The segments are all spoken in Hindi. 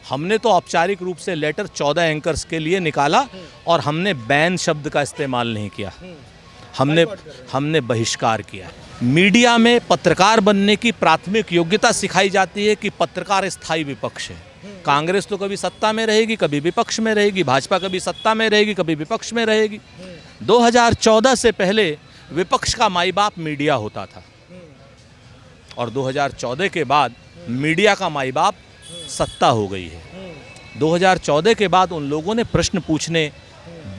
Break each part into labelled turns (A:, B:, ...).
A: हमने तो औपचारिक रूप से लेटर 14 एंकर्स के लिए निकाला और हमने बैन शब्द का इस्तेमाल नहीं किया, हमने बहिष्कार किया। मीडिया में पत्रकार बनने की प्राथमिक योग्यता सिखाई जाती है कि पत्रकार स्थायी विपक्ष है। कांग्रेस तो कभी सत्ता में रहेगी, कभी विपक्ष में रहेगी, भाजपा कभी सत्ता में रहेगी, कभी विपक्ष में रहेगी। 2014 से पहले विपक्ष का माई बाप मीडिया होता था और 2014 के बाद मीडिया का माई बाप सत्ता हो गई है। 2014 के बाद उन लोगों ने प्रश्न पूछने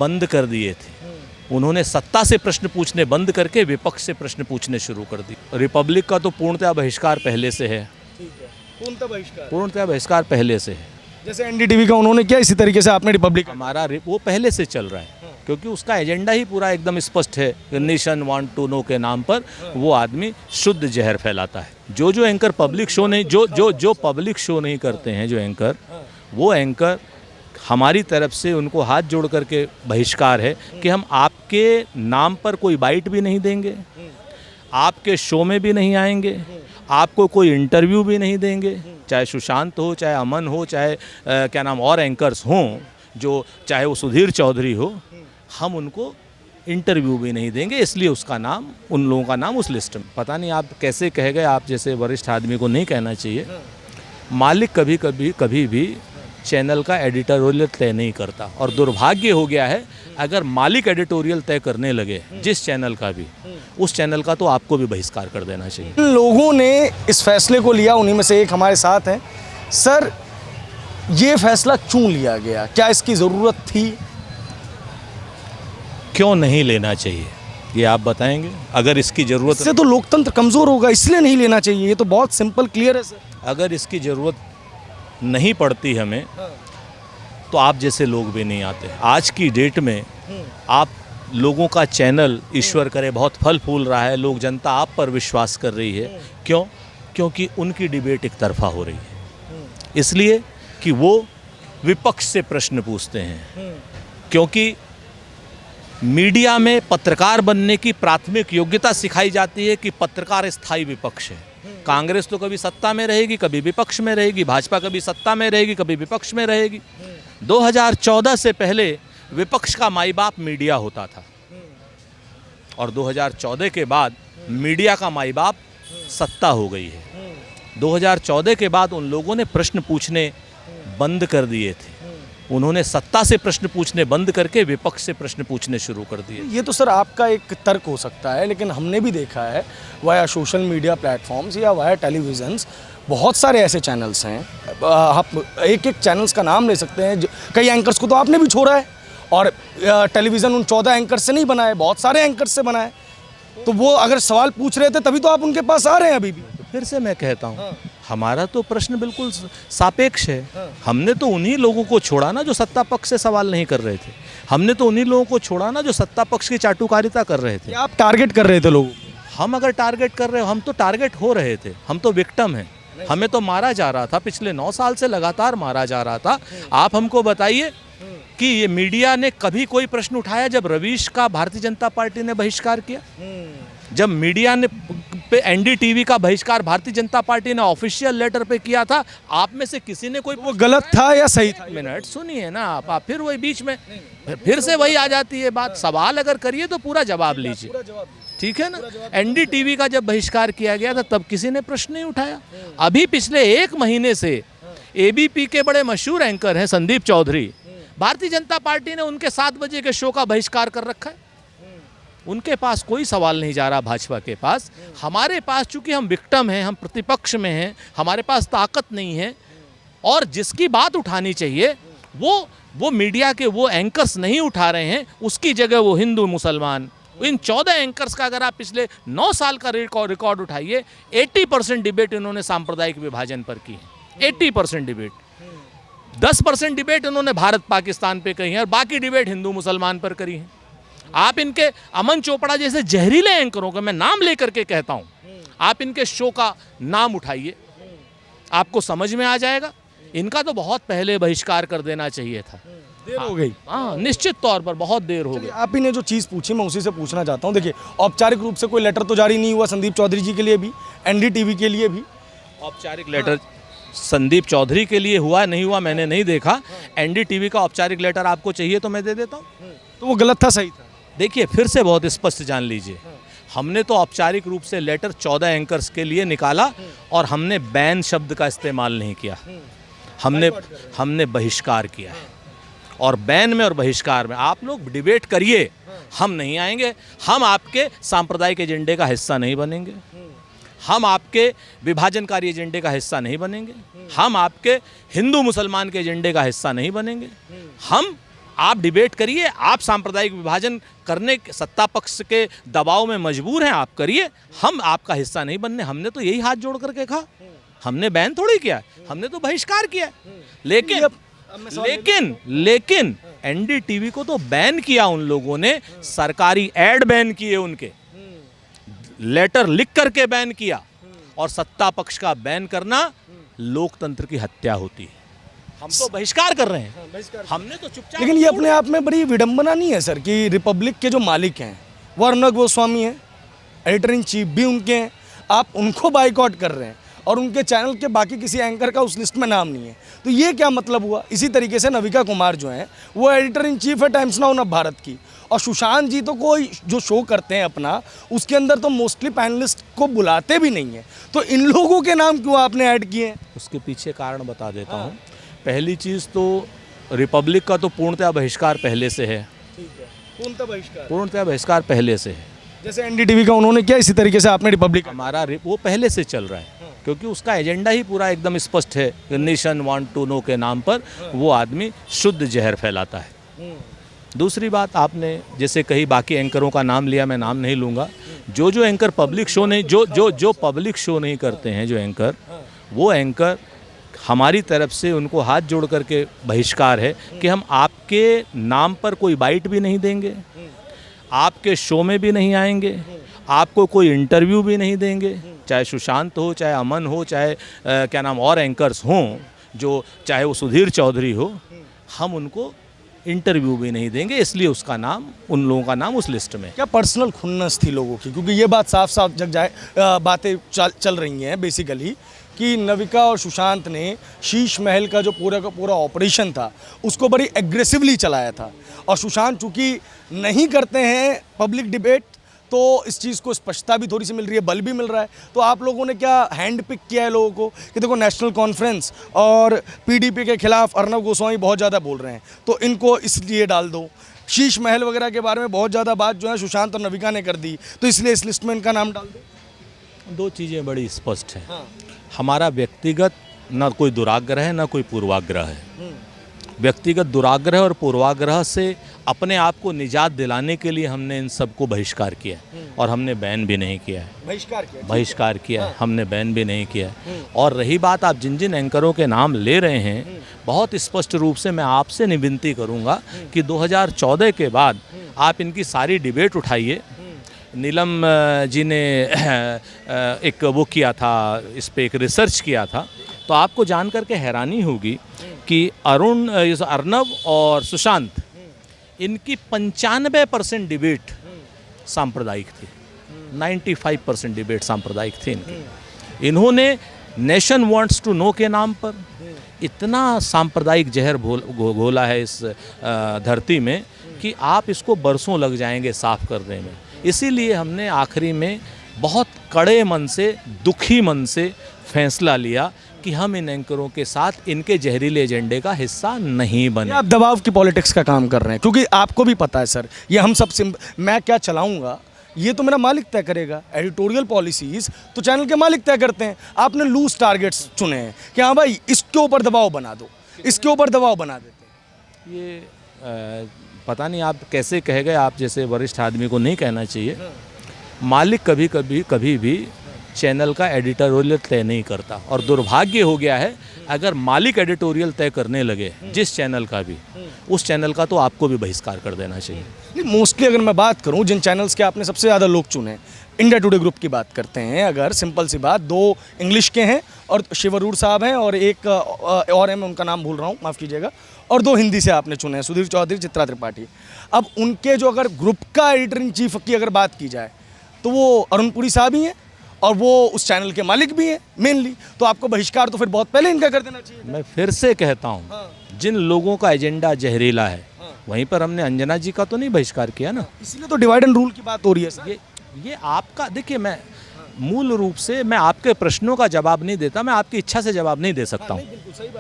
A: बंद कर दिए थे। उन्होंने सत्ता से प्रश्न पूछने बंद करके विपक्ष से प्रश्न पूछने शुरू कर दिए। रिपब्लिक का तो पूर्णतः बहिष्कार पहले से है। पूर्णतः बहिष्कार पहले से है।
B: जैसे एनडीटीवी का उन्होंने किया, इसी तरीके से आपने रिपब्लिक
A: हमारा वो पहले से चल रहा है, क्योंकि उसका एजेंडा ही पूरा एकदम स्पष्ट है। नेशन वांट टू नो के नाम पर वो आदमी शुद्ध जहर फैलाता है। जो एंकर पब्लिक शो नहीं, जो पब्लिक शो नहीं करते हैं, जो एंकर, वो एंकर हमारी तरफ से उनको हाथ जोड़ करके बहिष्कार है कि हम आपके नाम पर कोई बाइट भी नहीं देंगे, आपके शो में भी नहीं आएंगे, आपको कोई इंटरव्यू भी नहीं देंगे, चाहे सुशांत हो, चाहे अमन हो, चाहे क्या नाम और एंकर्स हों, जो चाहे वो सुधीर चौधरी हो, हम उनको इंटरव्यू भी नहीं देंगे। इसलिए उसका नाम, उन लोगों का नाम उस लिस्ट में। पता नहीं आप कैसे कह गए, आप जैसे वरिष्ठ आदमी को नहीं कहना चाहिए। मालिक कभी भी चैनल का एडिटोरियल तय नहीं करता, और दुर्भाग्य हो गया है अगर मालिक एडिटोरियल तय करने लगे जिस चैनल का भी, उस चैनल का तो आपको भी बहिष्कार कर देना चाहिए।
B: लोगों ने इस फैसले को लिया, उन्हीं में से एक हमारे साथ हैं। सर, ये फैसला क्यों लिया गया? क्या इसकी ज़रूरत थी?
A: क्यों नहीं लेना चाहिए ये आप बताएंगे? अगर इसकी ज़रूरत,
B: इससे तो लोकतंत्र कमज़ोर होगा, इसलिए नहीं लेना चाहिए। ये तो बहुत सिंपल क्लियर है सर।
A: अगर इसकी ज़रूरत नहीं पड़ती हमें, तो आप जैसे लोग भी नहीं आते। आज की डेट में आप लोगों का चैनल, ईश्वर करे, बहुत फल फूल रहा है, लोग, जनता आप पर विश्वास कर रही है। क्यों? क्योंकि उनकी डिबेट एक तरफा हो रही है, इसलिए कि वो विपक्ष से प्रश्न पूछते हैं। क्योंकि मीडिया में पत्रकार बनने की प्राथमिक योग्यता सिखाई जाती है कि पत्रकार स्थायी विपक्ष है। कांग्रेस तो कभी सत्ता में रहेगी, कभी विपक्ष में रहेगी, भाजपा कभी सत्ता में रहेगी, कभी विपक्ष में रहेगी। 2014 से पहले विपक्ष का माई बाप मीडिया होता था और 2014 के बाद मीडिया का माई बाप सत्ता हो गई है। 2014 के बाद उन लोगों ने प्रश्न पूछने बंद कर दिए थे। उन्होंने सत्ता से प्रश्न पूछने बंद करके विपक्ष से प्रश्न पूछने शुरू कर दिए।
B: ये तो सर आपका एक तर्क हो सकता है, लेकिन हमने भी देखा है वाया सोशल मीडिया प्लेटफॉर्म्स या वाया टेलीविज़न्स, बहुत सारे ऐसे चैनल्स हैं। आप एक चैनल्स का नाम ले सकते हैं। कई एंकर्स को तो आपने भी छोड़ा है, और टेलीविज़न उन 14 एंकर्स से नहीं बना है, बहुत सारे एंकर्स से बना है। तो वो अगर सवाल पूछ रहे थे तभी तो आप उनके पास आ रहे हैं अभी भी।
A: फिर से मैं कहता हूँ, हमारा तो प्रश्न बिल्कुल सापेक्ष है। हमने तो उन्हीं लोगों को छोड़ा ना जो सत्ता पक्ष से सवाल नहीं कर रहे थे। हमने तो उन्हीं लोगों को छोड़ा ना जो सत्ता पक्ष की चाटुकारिता कर रहे थे।
B: आप टारगेट कर रहे थे लोगों को?
A: हम अगर टारगेट कर रहे हो, हम तो टारगेट हो रहे थे। हम तो विक्टिम हैं। हमें तो मारा जा रहा था, पिछले 9 साल से लगातार मारा जा रहा था। आप हमको बताइए कि ये मीडिया ने कभी कोई प्रश्न उठाया जब रवीश का भारतीय जनता पार्टी ने बहिष्कार किया? जब मीडिया ने पे एनडीटीवी का बहिष्कार भारतीय जनता पार्टी ने ऑफिशियल लेटर पे किया था, आप में से किसी ने कोई,
B: वो गलत था या सही था?
A: मिनट सुनिए ना आप फिर वही बीच में फिर से वही आ जाती है बात। सवाल अगर करिए तो पूरा जवाब लीजिए, ठीक है ना? एनडीटीवी का जब बहिष्कार किया गया था तब किसी ने प्रश्न नहीं उठाया। अभी पिछले 1 महीने से एबीपी के बड़े मशहूर एंकर हैं संदीप चौधरी, भारतीय जनता पार्टी ने उनके 7 बजे के शो का बहिष्कार कर रखा है। उनके पास कोई सवाल नहीं जा रहा भाजपा के पास। हमारे पास चूंकि हम विक्टिम हैं, हम प्रतिपक्ष में हैं, हमारे पास ताकत नहीं है, और जिसकी बात उठानी चाहिए वो मीडिया के वो एंकर्स नहीं उठा रहे हैं, उसकी जगह वो हिंदू मुसलमान, इन 14 एंकर्स का अगर आप पिछले 9 साल का रिकॉर्ड उठाइए, 80% डिबेट इन्होंने सांप्रदायिक विभाजन पर की है। 80% डिबेट, 10% डिबेट इन्होंने भारत पाकिस्तान पे कही है, और बाकी डिबेट हिंदू मुसलमान पर करी है। आप इनके अमन चोपड़ा जैसे जहरीले एंकरों का मैं नाम लेकर के कहता हूं, आप इनके शो का नाम उठाइए, आपको समझ में आ जाएगा। इनका तो बहुत पहले बहिष्कार कर देना चाहिए था।
B: देर हो गई।
A: हाँ, निश्चित तौर पर बहुत देर हो गई।
B: आप ही ने जो चीज़ पूछी मैं उसी से पूछना चाहता हूँ। देखिए, औपचारिक रूप से कोई लेटर तो जारी नहीं हुआ संदीप चौधरी जी के लिए भी, एनडीटीवी के लिए भी।
A: औपचारिक लेटर संदीप चौधरी के लिए हुआ नहीं हुआ मैंने नहीं देखा। एनडीटीवी का औपचारिक लेटर आपको चाहिए तो मैं दे देता हूँ।
B: तो वो गलत था, सही था?
A: देखिए फिर से बहुत स्पष्ट जान लीजिए, हमने तो औपचारिक रूप से लेटर 14 एंकर्स के लिए निकाला और हमने बैन शब्द का इस्तेमाल नहीं किया, हमने बहिष्कार किया है। और बैन में और बहिष्कार में आप लोग डिबेट करिए, हम नहीं आएंगे। हम आपके सांप्रदायिक एजेंडे का हिस्सा नहीं बनेंगे, हम आपके विभाजनकारी एजेंडे का हिस्सा नहीं बनेंगे, हम आपके हिंदू मुसलमान के एजेंडे का हिस्सा नहीं बनेंगे। आप डिबेट करिए, आप सांप्रदायिक विभाजन करने के सत्ता पक्ष के दबाव में मजबूर हैं, आप करिए, हम आपका हिस्सा नहीं बनने। हमने तो यही हाथ जोड़ करके कहा, हमने बैन थोड़ी किया, हमने तो बहिष्कार किया। लेकिन एनडीटीवी को तो बैन किया उन लोगों ने, सरकारी एड बैन किए, उनके लेटर लिख करके बैन किया। और सत्ता पक्ष का बैन करना लोकतंत्र की हत्या होती है। हम तो बहिष्कार कर रहे हैं, हमने तो चुपचाप।
B: लेकिन ये अपने आप में बड़ी विडंबना नहीं है सर कि रिपब्लिक के जो मालिक हैं वो अर्नब गोस्वामी हैं, एडिटर इन चीफ भी उनके हैं, आप उनको बाइकआउट कर रहे हैं और उनके चैनल के बाकी किसी एंकर का उस लिस्ट में नाम नहीं है, तो ये क्या मतलब हुआ? इसी तरीके से नविका कुमार जो हैं वो एडिटर इन चीफ है टाइम्स नाउ ऑफ भारत की, और सुशांत जी तो कोई जो शो करते हैं अपना, उसके अंदर तो मोस्टली पैनलिस्ट को बुलाते भी नहीं हैं, तो इन लोगों के नाम क्यों आपने ऐड किए हैं?
A: उसके पीछे कारण बता देता हूँ। पहली चीज़ तो रिपब्लिक का तो पूर्णतः बहिष्कार पहले से है।
B: ठीक है,
A: पूर्णतः बहिष्कार पहले से है।
B: जैसे एनडीटीवी का उन्होंने किया, इसी तरीके से आपने रिपब्लिक
A: हमारा वो पहले से चल रहा है, क्योंकि उसका एजेंडा ही पूरा एकदम स्पष्ट है। नेशन वांट टू नो के नाम पर वो आदमी शुद्ध जहर फैलाता है। दूसरी बात, आपने जैसे कही बाकी एंकरों का नाम लिया, मैं नाम नहीं लूँगा। जो एंकर पब्लिक शो नहीं, जो पब्लिक शो नहीं करते हैं, जो एंकर, वो एंकर हमारी तरफ से उनको हाथ जोड़ करके बहिष्कार है कि हम आपके नाम पर कोई बाइट भी नहीं देंगे, आपके शो में भी नहीं आएंगे, आपको कोई इंटरव्यू भी नहीं देंगे, चाहे सुशांत हो, चाहे अमन हो, चाहे क्या नाम और एंकर्स हों, जो चाहे वो सुधीर चौधरी हो, हम उनको इंटरव्यू भी नहीं देंगे। इसलिए उसका नाम, उन लोगों का नाम उस लिस्ट में।
B: क्या पर्सनल खुन्नस थी लोगों की? क्योंकि ये बात साफ साफ जग जाए, बातें चल रही हैं बेसिकली कि नविका और सुशांत ने शीश महल का जो पूरा का पूरा ऑपरेशन था उसको बड़ी एग्रेसिवली चलाया था, और सुशांत चूँकि नहीं करते हैं पब्लिक डिबेट, तो इस चीज़ को स्पष्टता भी थोड़ी सी मिल रही है, बल भी मिल रहा है। तो आप लोगों ने क्या हैंड पिक किया है लोगों को कि देखो नेशनल कॉन्फ्रेंस और पीडीपी के खिलाफ अर्नब गोस्वामी बहुत ज़्यादा बोल रहे हैं, तो इनको इसलिए डाल दो। शीश महल वगैरह के बारे में बहुत ज़्यादा बात जो है सुशांत और नविका ने कर दी, तो इसलिए इस लिस्ट में इनका नाम डाल दो।
A: दो चीज़ें बड़ी स्पष्ट हैं। हमारा व्यक्तिगत न कोई दुराग्रह है, न कोई पूर्वाग्रह है। व्यक्तिगत दुराग्रह और पूर्वाग्रह से अपने आप को निजात दिलाने के लिए हमने इन सबको बहिष्कार किया, और हमने बैन भी नहीं किया है। बहिष्कार किया है, हमने बैन भी नहीं किया है। और रही बात, आप जिन जिन एंकरों के नाम ले रहे हैं, बहुत स्पष्ट रूप से मैं आपसे विनती करूंगा कि 2014 के बाद आप इनकी सारी डिबेट उठाइए। नीलम जी ने एक वो किया था, इस पर एक रिसर्च किया था, तो आपको जानकर के हैरानी होगी कि अर्नब और सुशांत, इनकी 95% डिबेट सांप्रदायिक थी, 95% डिबेट सांप्रदायिक थी इनकी। इन्होंने नेशन वांट्स टू नो के नाम पर इतना सांप्रदायिक जहर घोला है इस धरती में कि आप इसको बरसों लग जाएंगे साफ करने में। इसीलिए हमने आखिरी में बहुत कड़े मन से, दुखी मन से फैसला लिया कि हम इन एंकरों के साथ इनके जहरीले एजेंडे का हिस्सा नहीं बने।
B: आप दबाव की पॉलिटिक्स का काम कर रहे हैं, क्योंकि आपको भी पता है सर, ये हम सब मैं क्या चलाऊंगा ये तो मेरा मालिक तय करेगा। एडिटोरियल पॉलिसीज़ तो चैनल के मालिक तय करते हैं। आपने लूज टारगेट्स चुने हैं कि हाँ भाई इसके ऊपर दबाव बना दो, इसके ऊपर दबाव बना देते हैं।
A: ये पता नहीं आप कैसे कह गए, आप जैसे वरिष्ठ आदमी को नहीं कहना चाहिए। मालिक कभी भी चैनल का एडिटोरियल तय नहीं करता, और दुर्भाग्य हो गया है अगर मालिक एडिटोरियल तय करने लगे जिस चैनल का भी, उस चैनल का तो आपको भी बहिष्कार कर देना चाहिए।
B: मोस्टली अगर मैं बात करूं जिन चैनल्स के आपने सबसे ज़्यादा लोग चुने, इंडिया टुडे ग्रुप की बात करते हैं अगर, सिंपल सी बात, 2 इंग्लिश के हैं और शिवरूर साहब हैं, और एक और है, मैं उनका नाम भूल रहा हूँ, माफ़ कीजिएगा, और 2 हिंदी से आपने चुने हैं, सुधीर चौधरी, चित्रा त्रिपाठी। अब उनके जो अगर ग्रुप का एडिटर इन चीफ की अगर बात की जाए तो वो अरुण पुरी साहब ही हैं, और वो उस चैनल के मालिक भी हैं मेनली, तो आपको बहिष्कार तो फिर बहुत पहले इनका कर देना चाहिए।
A: मैं फिर से कहता हूँ, जिन लोगों का एजेंडा जहरीला है, वहीं पर हमने अंजना जी का तो नहीं बहिष्कार किया ना।
B: इसीलिए तो डिवाइड एंड रूल की बात हो रही है सर।
A: ये आपका, देखिए, मैं मूल रूप से मैं आपके प्रश्नों का जवाब नहीं देता, मैं आपकी इच्छा से जवाब नहीं दे सकता हूँ।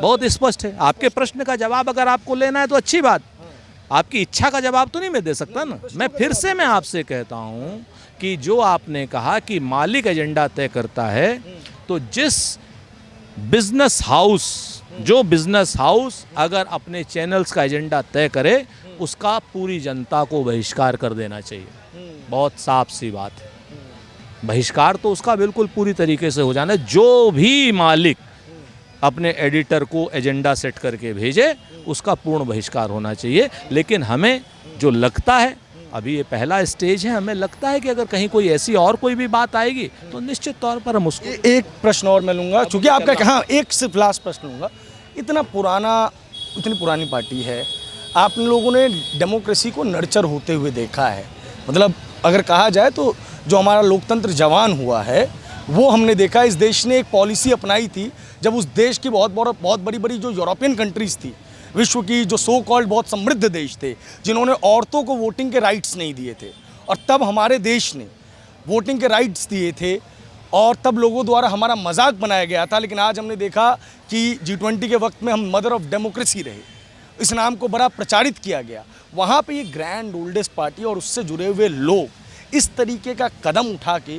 A: बहुत स्पष्ट है, आपके प्रश्न का जवाब अगर आपको लेना है तो अच्छी बात, आपकी इच्छा का जवाब तो नहीं मैं दे सकता ना। मैं फिर से मैं आपसे कहता हूँ कि जो आपने कहा कि मालिक एजेंडा तय करता है, तो जिस बिजनेस हाउस, जो बिजनेस हाउस अगर अपने चैनल्स का एजेंडा तय करे, उसका पूरी जनता को बहिष्कार कर देना चाहिए। बहुत साफ सी बात है, बहिष्कार तो उसका बिल्कुल पूरी तरीके से हो जाना है। जो भी मालिक अपने एडिटर को एजेंडा सेट करके भेजे, उसका पूर्ण बहिष्कार होना चाहिए। लेकिन हमें जो लगता है, अभी ये पहला स्टेज है, हमें लगता है कि अगर कहीं कोई ऐसी और कोई भी बात आएगी तो निश्चित तौर पर हम उसको
B: एक प्रश्न और मैं लूँगा, चूँकि आपका कहा एक सिर्फ लास्ट प्रश्न लूँगा। इतनी पुरानी पार्टी है, आप लोगों ने डेमोक्रेसी को नर्चर होते हुए देखा है। मतलब अगर कहा जाए तो जो हमारा लोकतंत्र जवान हुआ है, वो हमने देखा। इस देश ने एक पॉलिसी अपनाई थी जब उस देश की बहुत बड़ी जो यूरोपियन कंट्रीज़ थी, विश्व की जो सो कॉल्ड बहुत समृद्ध देश थे, जिन्होंने औरतों को वोटिंग के राइट्स नहीं दिए थे, और तब हमारे देश ने वोटिंग के राइट्स दिए थे, और तब लोगों द्वारा हमारा मजाक बनाया गया था। लेकिन आज हमने देखा कि G20 के वक्त में हम मदर ऑफ डेमोक्रेसी रहे, इस नाम को बड़ा प्रचारित किया गया। वहाँ पे ये ग्रैंड ओल्डेस्ट पार्टी और उससे जुड़े हुए लोग इस तरीके का कदम उठा के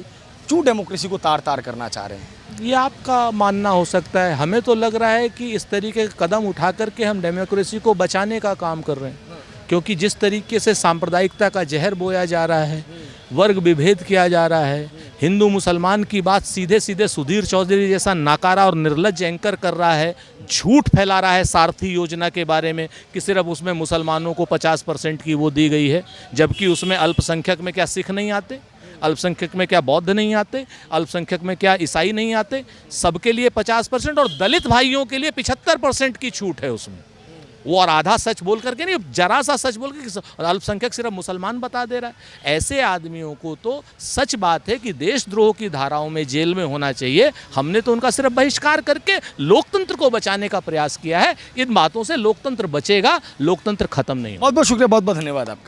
B: क्यों डेमोक्रेसी को तार तार करना चाह रहे हैं?
A: ये आपका मानना हो सकता है। हमें तो लग रहा है कि इस तरीके का कदम उठा करके हम डेमोक्रेसी को बचाने का काम कर रहे हैं, क्योंकि जिस तरीके से सांप्रदायिकता का जहर बोया जा रहा है, वर्ग विभेद किया जा रहा है, हिंदू मुसलमान की बात सीधे सीधे सुधीर चौधरी जैसा नाकारा और निर्लज्ज एंकर कर रहा है, झूठ फैला रहा है सारथी योजना के बारे में कि सिर्फ उसमें मुसलमानों को 50% की वो दी गई है, जबकि उसमें अल्पसंख्यक में क्या सिख नहीं आते, अल्पसंख्यक में क्या बौद्ध नहीं आते, अल्पसंख्यक में क्या ईसाई नहीं आते, सबके लिए 50% और दलित भाइयों के लिए 75% की छूट है उसमें। वो और आधा सच बोल करके नहीं, जरा सा सच बोल के अल्पसंख्यक सिर्फ मुसलमान बता दे रहा है। ऐसे आदमियों को तो सच बात है कि देशद्रोह की धाराओं में जेल में होना चाहिए। हमने तो उनका सिर्फ बहिष्कार करके लोकतंत्र को बचाने का प्रयास किया है। इन बातों से लोकतंत्र बचेगा, लोकतंत्र खत्म नहीं होगा।
B: बहुत बहुत शुक्रिया, बहुत बहुत धन्यवाद आपका।